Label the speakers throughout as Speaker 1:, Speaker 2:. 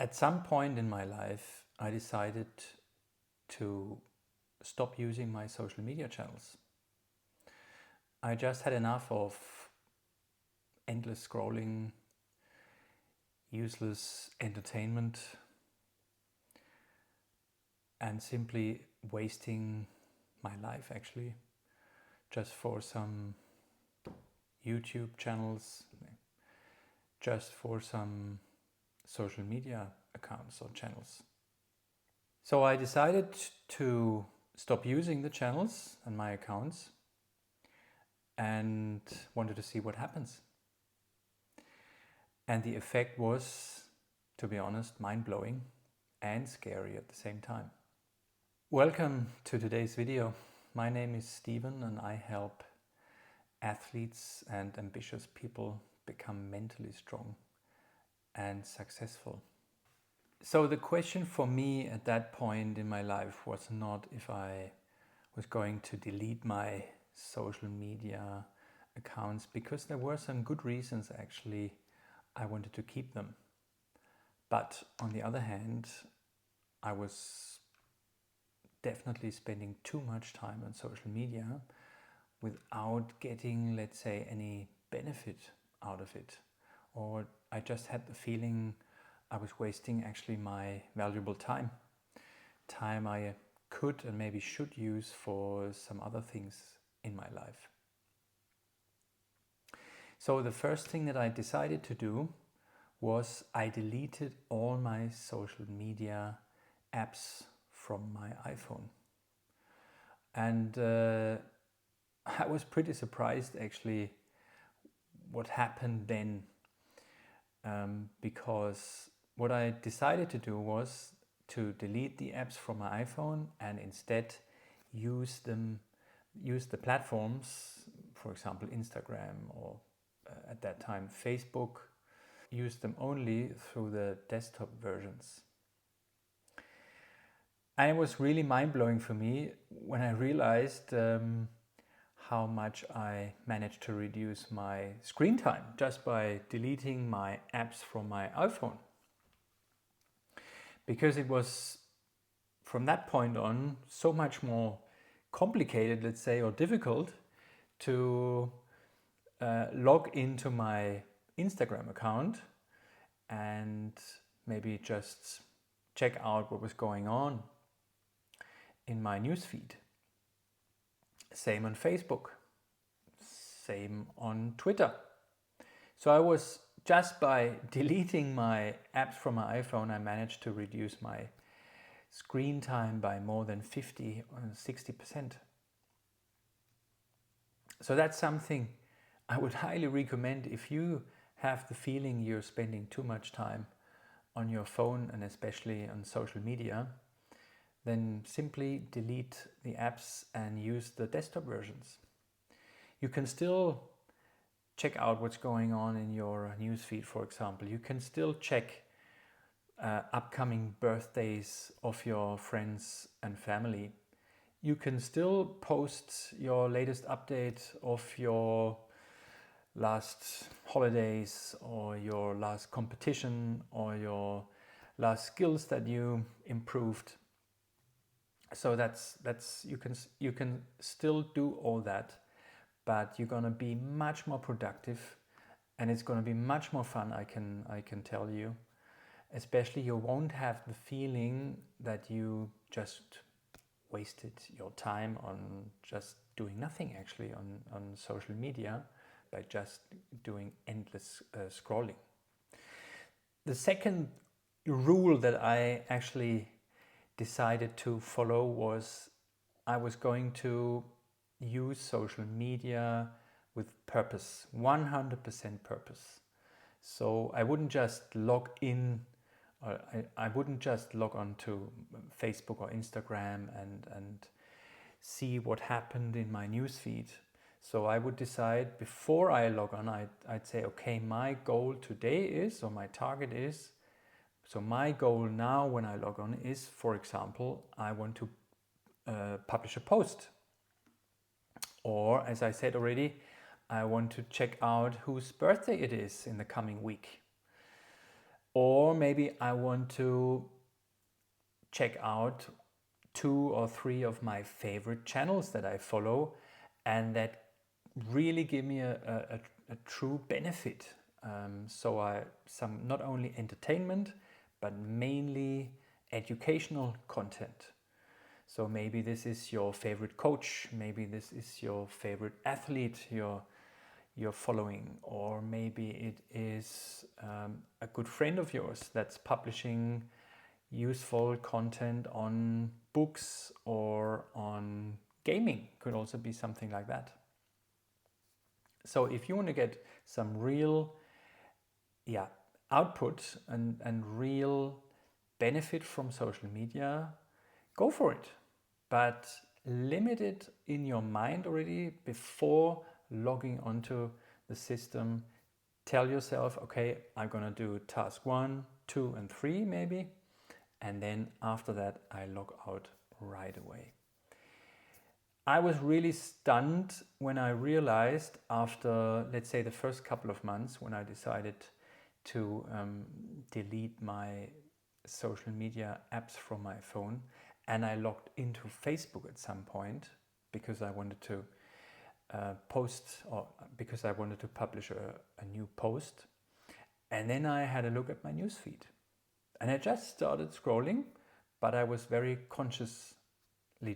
Speaker 1: At some point in my life, I decided to stop using my social media channels. I just had enough of endless scrolling, useless entertainment, and simply wasting my life actually just for some YouTube channels, just for some social media accounts or channels. So I decided to stop using the channels and my accounts and wanted to see what happens. And the effect was, to be honest, mind-blowing and scary at the same time. Welcome to today's video. My name is Steven and I help athletes and ambitious people become mentally strong and successful. So the question for me at that point in my life was not if I was going to delete my social media accounts, because there were some good reasons actually I wanted to keep them. But on the other hand, I was definitely spending too much time on social media without getting, let's say, any benefit out of it. Or I just had the feeling I was wasting actually my valuable time I could and maybe should use for some other things in my life. So the first thing that I decided to do was I deleted all my social media apps from my iPhone. And I was pretty surprised actually what happened then, because what I decided to do was to delete the apps from my iPhone and instead use the platforms, for example Instagram or at that time Facebook, use them only through the desktop versions. And it was really mind-blowing for me when I realized how much I managed to reduce my screen time just by deleting my apps from my iPhone. Because it was from that point on so much more complicated, let's say, or difficult to log into my Instagram account and maybe just check out what was going on in my newsfeed. Same on Facebook, same on Twitter. So I was just by deleting my apps from my iPhone, I managed to reduce my screen time by more than 50 or 60%. So that's something I would highly recommend if you have the feeling you're spending too much time on your phone and especially on social media. Then simply delete the apps and use the desktop versions. You can still check out what's going on in your newsfeed, for example. You can still check upcoming birthdays of your friends and family. You can still post your latest update of your last holidays or your last competition or your last skills that you improved. So that's you can still do all that, but you're gonna be much more productive, and it's gonna be much more fun. I can tell you. Especially, you won't have the feeling that you just wasted your time on just doing nothing actually on social media by just doing endless scrolling. The second rule that I actually decided to follow was I was going to use social media with purpose, 100% purpose. So I wouldn't just log in, or I wouldn't just log on to Facebook or Instagram and see what happened in my newsfeed. So I would decide before I log on, I'd say, okay, my goal today is, or my target is, so my goal now when I log on is, for example, I want to publish a post. Or, as I said already, I want to check out whose birthday it is in the coming week. Or maybe I want to check out 2 or 3 of my favorite channels that I follow and that really give me a true benefit. Some not only entertainment, but mainly educational content. So maybe this is your favorite coach, maybe this is your favorite athlete you're following, or maybe it is a good friend of yours that's publishing useful content on books or on gaming. Could also be something like that. So if you want to get some real output and real benefit from social media, go for it. But limit it in your mind already before logging onto the system. Tell yourself, okay, I'm going to do task 1, 2, and 3 maybe. And then after that, I log out right away. I was really stunned when I realized after, let's say, the first couple of months when I decided to delete my social media apps from my phone, and I logged into Facebook at some point because I wanted to post, or because I wanted to publish a new post. And then I had a look at my newsfeed. And I just started scrolling, but I was very consciously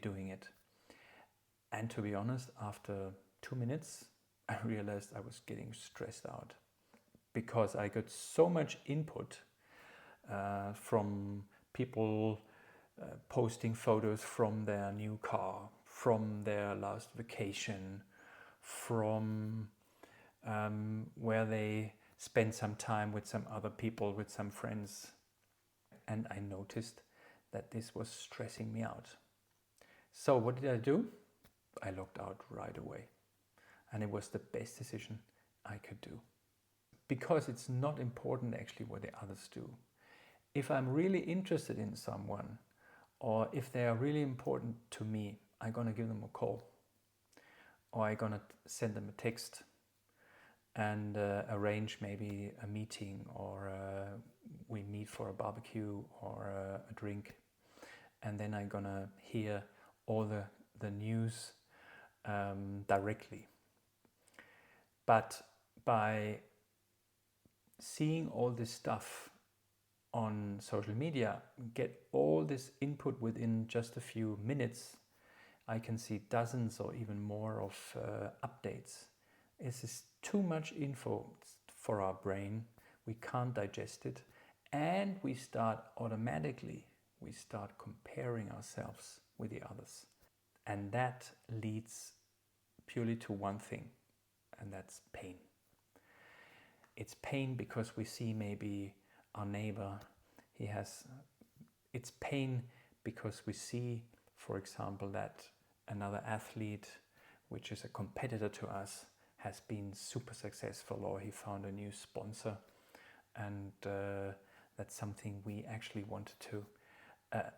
Speaker 1: doing it. And to be honest, after 2 minutes, I realized I was getting stressed out because I got so much input from people posting photos from their new car, from their last vacation, from where they spent some time with some other people, with some friends. And I noticed that this was stressing me out. So what did I do? I logged out right away. And it was the best decision I could do. Because it's not important actually what the others do. If I'm really interested in someone, or if they are really important to me, I'm going to give them a call. Or I'm going to send them a text and arrange maybe a meeting, or we meet for a barbecue or a drink. And then I'm going to hear all the news directly. But by seeing all this stuff on social media, get all this input within just a few minutes, I can see dozens or even more of updates. This is too much info for our brain. We can't digest it, and we start comparing ourselves with the others. And that leads purely to one thing, and that's pain. It's pain because we see maybe our neighbor, it's pain because we see, for example, that another athlete, which is a competitor to us, has been super successful, or he found a new sponsor, and that's something we actually wanted to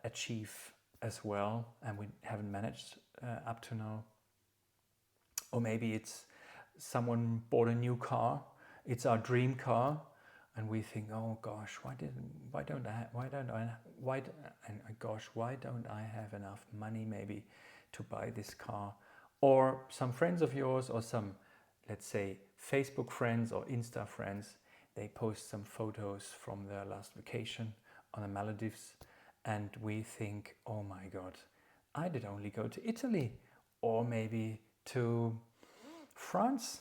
Speaker 1: achieve as well, and we haven't managed up to now. Or maybe it's someone bought a new car, it's our dream car, and we think, oh gosh, why don't I have enough money maybe to buy this car? Or some friends of yours, or some, let's say, Facebook friends or Insta friends, they post some photos from their last vacation on the Maldives, and we think, oh my God, I did only go to Italy, or maybe to France,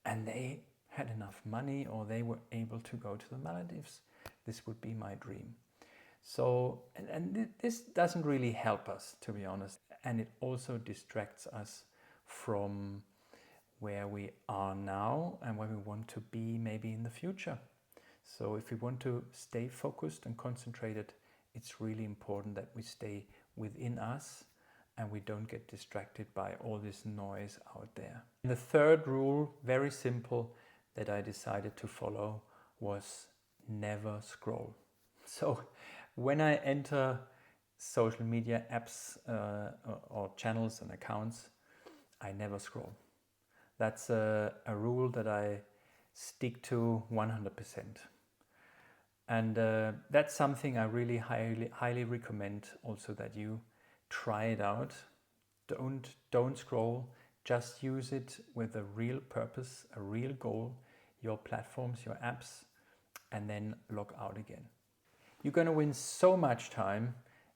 Speaker 1: and they had enough money, or they were able to go to the Maldives. This would be my dream. So, and this doesn't really help us, to be honest, and it also distracts us from where we are now and where we want to be maybe in the future. So if we want to stay focused and concentrated, it's really important that we stay within us and we don't get distracted by all this noise out there. And the third rule, very simple, that I decided to follow was never scroll. So when I enter social media apps or channels and accounts, I never scroll. That's a rule that I stick to 100%. And that's something I really highly recommend also, that you try it out. Don't scroll, just use it with a real purpose, a real goal, your platforms, your apps, and then log out again. You're going to win so much time.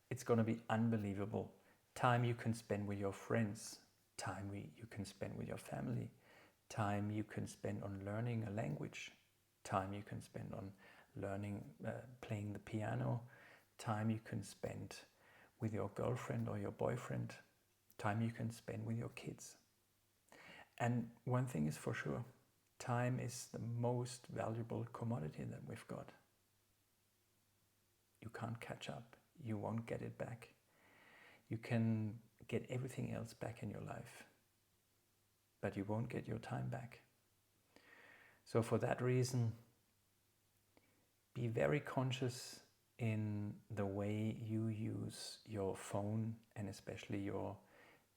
Speaker 1: It's going to be unbelievable. Time you can spend with your friends, time you can spend with your family, time you can spend on learning a language, time you can spend on learning, playing the piano, time you can spend with your girlfriend or your boyfriend, time you can spend with your kids. And one thing is for sure, time is the most valuable commodity that we've got. You can't catch up. You won't get it back. You can get everything else back in your life, but you won't get your time back. So for that reason, be very conscious in the way you use your phone, and especially your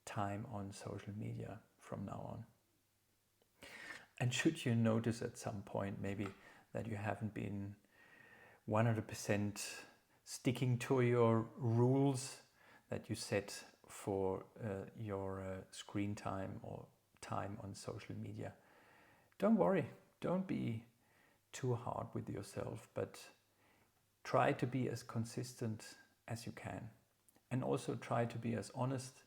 Speaker 1: time on social media from now on. And should you notice at some point maybe that you haven't been 100% sticking to your rules that you set for your screen time or time on social media, don't worry, don't be too hard with yourself, but try to be as consistent as you can, and also try to be as honest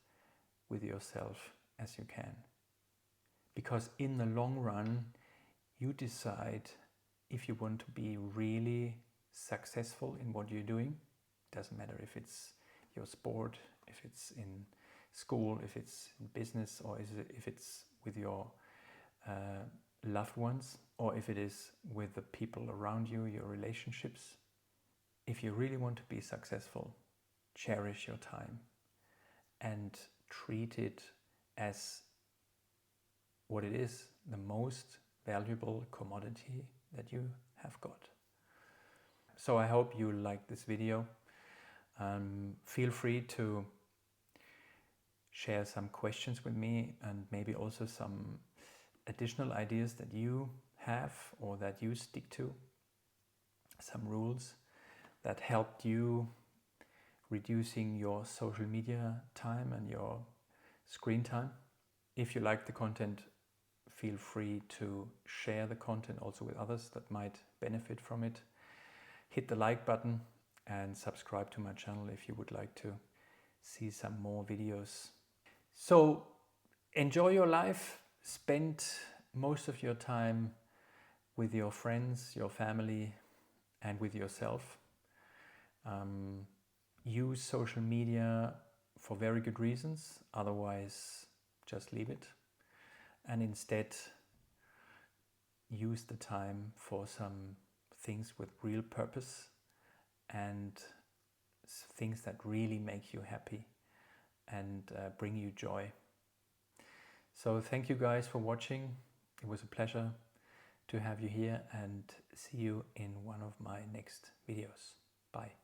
Speaker 1: with yourself as you can, because in the long run you decide if you want to be really successful in what you're doing. Doesn't matter if it's your sport, if it's in school, if it's in business, or if it's with your loved ones, or if it is with the people around you, your relationships. If you really want to be successful, cherish your time and treat it as what it is, the most valuable commodity that you have got. So I hope you liked this video. Feel free to share some questions with me, and maybe also some additional ideas that you have or that you stick to, some rules that helped you reducing your social media time and your screen time. If you like the content, feel free to share the content also with others that might benefit from it. Hit the like button and subscribe to my channel if you would like to see some more videos. So enjoy your life, spend most of your time with your friends, your family, and with yourself. Use social media for very good reasons, otherwise just leave it, and instead use the time for some things with real purpose and things that really make you happy and bring you joy. So thank you guys for watching. It was a pleasure to have you here, and see you in one of my next videos. Bye.